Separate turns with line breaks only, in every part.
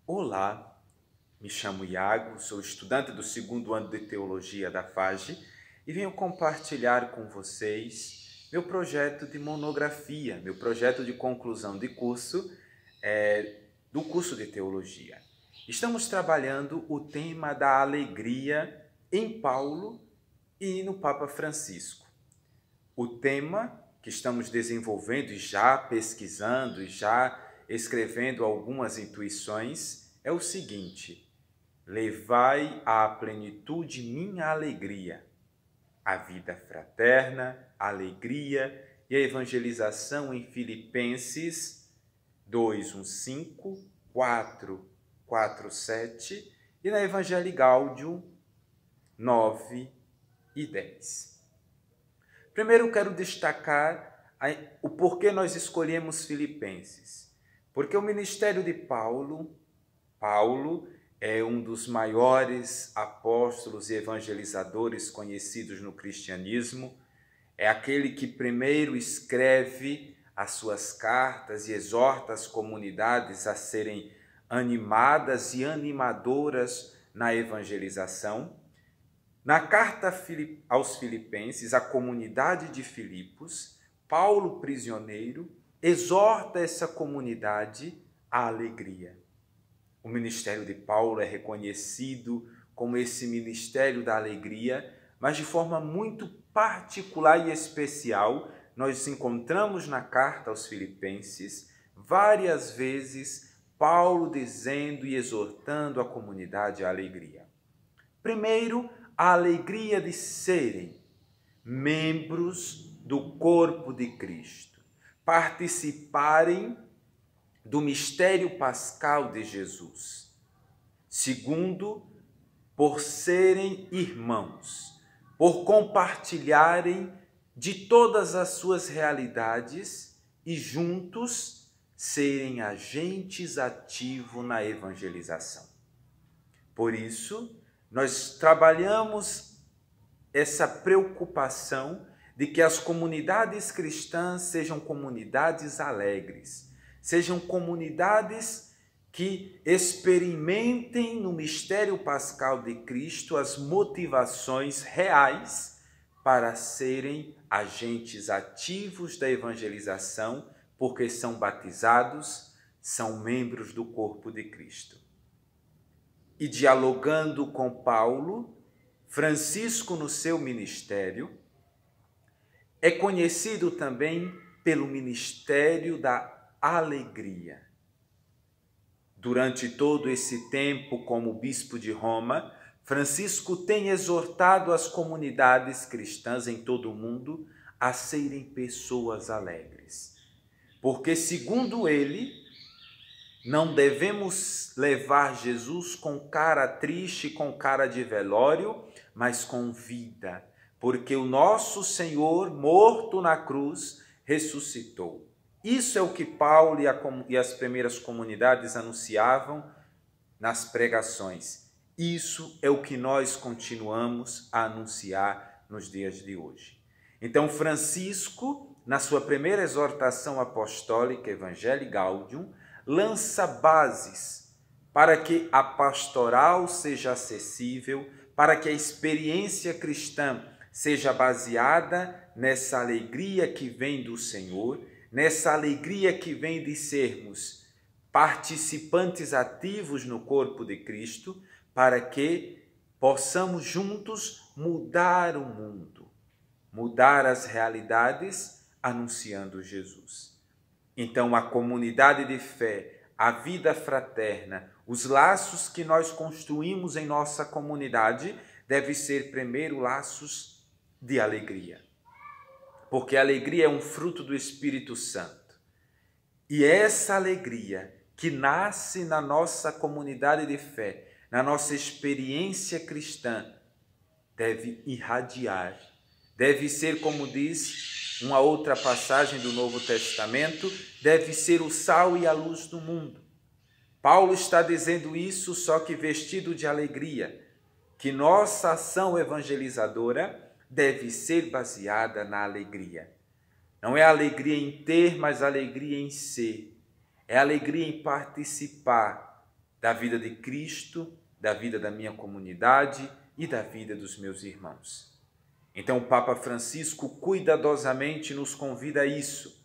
Olá, me chamo Iago, sou estudante do segundo ano de Teologia da FAGE e venho compartilhar com vocês meu projeto de monografia, meu projeto de conclusão de curso do curso de Teologia. Estamos trabalhando o tema da alegria em Paulo e no Papa Francisco. O tema que estamos desenvolvendo e já pesquisando e já escrevendo algumas intuições é o seguinte: levai à plenitude minha alegria, a vida fraterna, a alegria e a evangelização em Filipenses 2:1-5, 4:7 e na Evangelii Gaudium 9:10. Primeiro, quero destacar o porquê nós escolhemos Filipenses. Porque o ministério de Paulo é um dos maiores apóstolos e evangelizadores conhecidos no cristianismo. É aquele que primeiro escreve as suas cartas e exorta as comunidades a serem animadas e animadoras na evangelização. Na carta aos Filipenses, a comunidade de Filipos, Paulo, prisioneiro, exorta essa comunidade à alegria. O ministério de Paulo é reconhecido como esse ministério da alegria, mas de forma muito particular e especial, nós encontramos na carta aos Filipenses várias vezes Paulo dizendo e exortando a comunidade à alegria. Primeiro, a alegria de serem membros do corpo de Cristo, participarem do mistério pascal de Jesus. Segundo, por serem irmãos, por compartilharem de todas as suas realidades e juntos serem agentes ativos na evangelização. Por isso, nós trabalhamos essa preocupação de que as comunidades cristãs sejam comunidades alegres, sejam comunidades que experimentem no mistério pascal de Cristo as motivações reais para serem agentes ativos da evangelização, porque são batizados, são membros do corpo de Cristo. E dialogando com Paulo, Francisco, no seu ministério, é conhecido também pelo ministério da alegria. Durante todo esse tempo, como bispo de Roma, Francisco tem exortado as comunidades cristãs em todo o mundo a serem pessoas alegres. Porque, segundo ele, não devemos levar Jesus com cara triste, com cara de velório, mas com vida, porque o nosso Senhor, morto na cruz, ressuscitou. Isso é o que Paulo e as primeiras comunidades anunciavam nas pregações. Isso é o que nós continuamos a anunciar nos dias de hoje. Então, Francisco, na sua primeira exortação apostólica, Evangelii Gaudium, lança bases para que a pastoral seja acessível, para que a experiência cristã seja baseada nessa alegria que vem do Senhor, nessa alegria que vem de sermos participantes ativos no corpo de Cristo, para que possamos juntos mudar o mundo, mudar as realidades, anunciando Jesus. Então, a comunidade de fé, a vida fraterna, os laços que nós construímos em nossa comunidade devem ser primeiro laços de alegria. Porque a alegria é um fruto do Espírito Santo. E essa alegria que nasce na nossa comunidade de fé, na nossa experiência cristã, deve irradiar, deve ser, como diz uma outra passagem do Novo Testamento, deve ser o sal e a luz do mundo. Paulo está dizendo isso, só que vestido de alegria, que nossa ação evangelizadora deve ser baseada na alegria. Não é alegria em ter, mas alegria em ser. É alegria em participar da vida de Cristo, da vida da minha comunidade e da vida dos meus irmãos. Então, o Papa Francisco cuidadosamente nos convida a isso,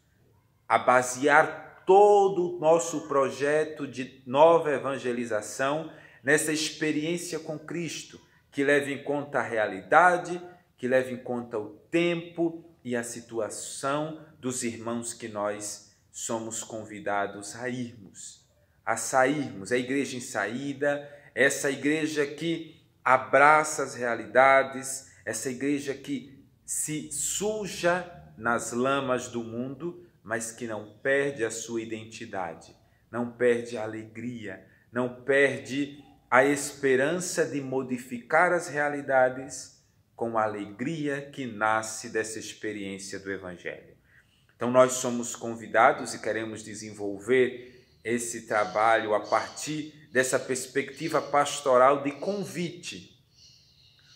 a basear todo o nosso projeto de nova evangelização nessa experiência com Cristo, que leve em conta a realidade, que leve em conta o tempo e a situação dos irmãos que nós somos convidados a irmos, a sairmos. A igreja em saída, essa igreja que abraça as realidades, essa igreja que se suja nas lamas do mundo, mas que não perde a sua identidade, não perde a alegria, não perde a esperança de modificar as realidades com a alegria que nasce dessa experiência do Evangelho. Então nós somos convidados e queremos desenvolver esse trabalho a partir dessa perspectiva pastoral de convite.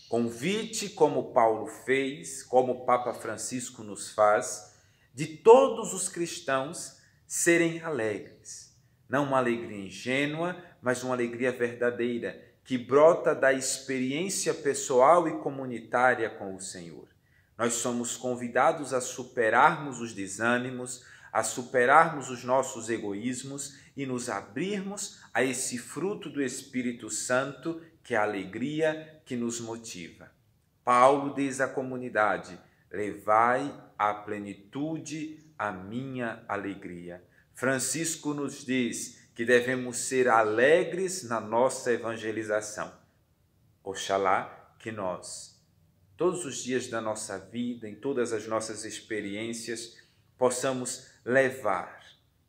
Convite, como Paulo fez, como o Papa Francisco nos faz, de todos os cristãos serem alegres. Não uma alegria ingênua, mas uma alegria verdadeira, que brota da experiência pessoal e comunitária com o Senhor. Nós somos convidados a superarmos os desânimos, a superarmos os nossos egoísmos e nos abrirmos a esse fruto do Espírito Santo, que é a alegria que nos motiva. Paulo diz à comunidade: levai à plenitude a minha alegria. Francisco nos diz que devemos ser alegres na nossa evangelização. Oxalá que nós, todos os dias da nossa vida, em todas as nossas experiências, possamos levar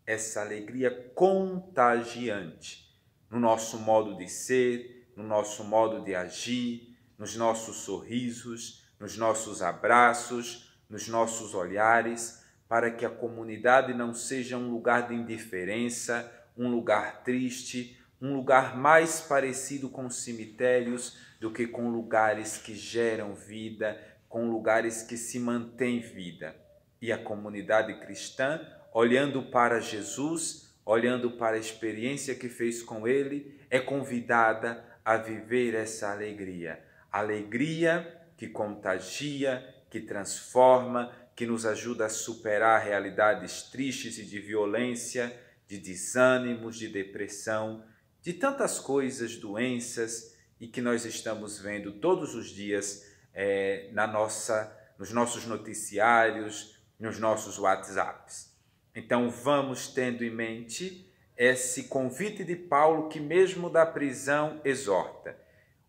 essa alegria contagiante no nosso modo de ser, no nosso modo de agir, nos nossos sorrisos, nos nossos abraços, nos nossos olhares, para que a comunidade não seja um lugar de indiferença, um lugar triste, um lugar mais parecido com cemitérios do que com lugares que geram vida, com lugares que se mantêm vida. E a comunidade cristã, olhando para Jesus, olhando para a experiência que fez com ele, é convidada a viver essa alegria. Alegria que contagia, que transforma, que nos ajuda a superar realidades tristes e de violência, de desânimos, de depressão, de tantas coisas, doenças, e que nós estamos vendo todos os dias nos nossos noticiários, nos nossos WhatsApps. Então vamos tendo em mente esse convite de Paulo, que mesmo da prisão exorta.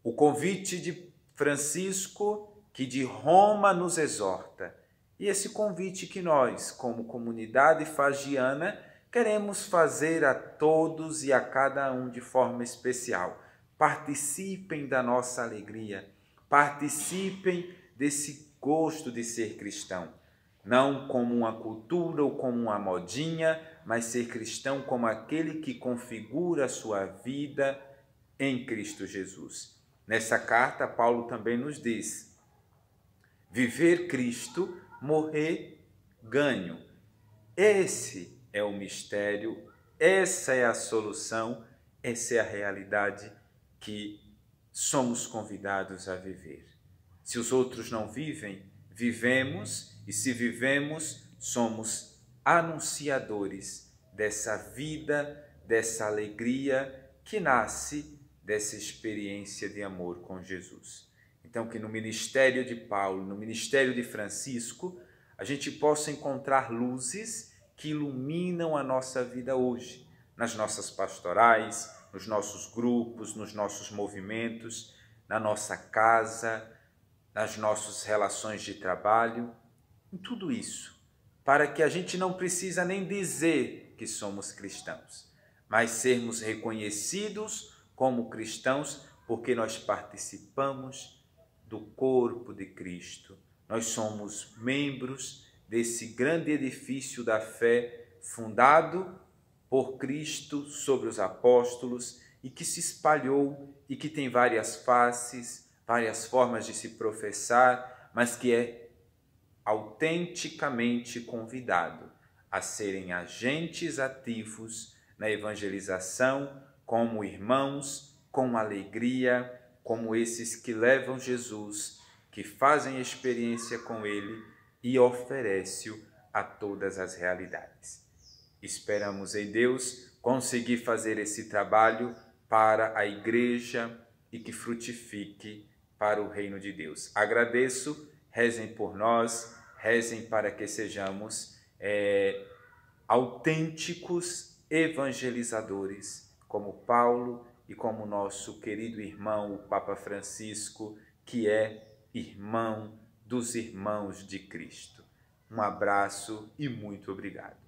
O convite de Francisco, que de Roma nos exorta. E esse convite que nós, como comunidade fagiana, queremos fazer a todos e a cada um de forma especial. Participem da nossa alegria, participem desse gosto de ser cristão. Não como uma cultura ou como uma modinha, mas ser cristão como aquele que configura a sua vida em Cristo Jesus. Nessa carta, Paulo também nos diz: viver Cristo, morrer ganho. Esse é o mistério, essa é a solução, essa é a realidade que somos convidados a viver. Se os outros não vivem, vivemos, e se vivemos, somos anunciadores dessa vida, dessa alegria que nasce dessa experiência de amor com Jesus. Então, que no ministério de Paulo, no ministério de Francisco, a gente possa encontrar luzes que iluminam a nossa vida hoje, nas nossas pastorais, nos nossos grupos, nos nossos movimentos, na nossa casa, nas nossas relações de trabalho, em tudo isso, para que a gente não precisa nem dizer que somos cristãos, mas sermos reconhecidos como cristãos porque nós participamos do corpo de Cristo. Nós somos membros desse grande edifício da fé fundado por Cristo sobre os apóstolos e que se espalhou e que tem várias faces, várias formas de se professar, mas que é autenticamente convidado a serem agentes ativos na evangelização como irmãos, com alegria, como esses que levam Jesus, que fazem experiência com Ele e oferecem-o a todas as realidades. Esperamos em Deus conseguir fazer esse trabalho para a Igreja e que frutifique para o reino de Deus. Agradeço, rezem por nós, rezem para que sejamos autênticos evangelizadores, como Paulo e como nosso querido irmão, o Papa Francisco, que é irmão dos irmãos de Cristo. Um abraço e muito obrigado.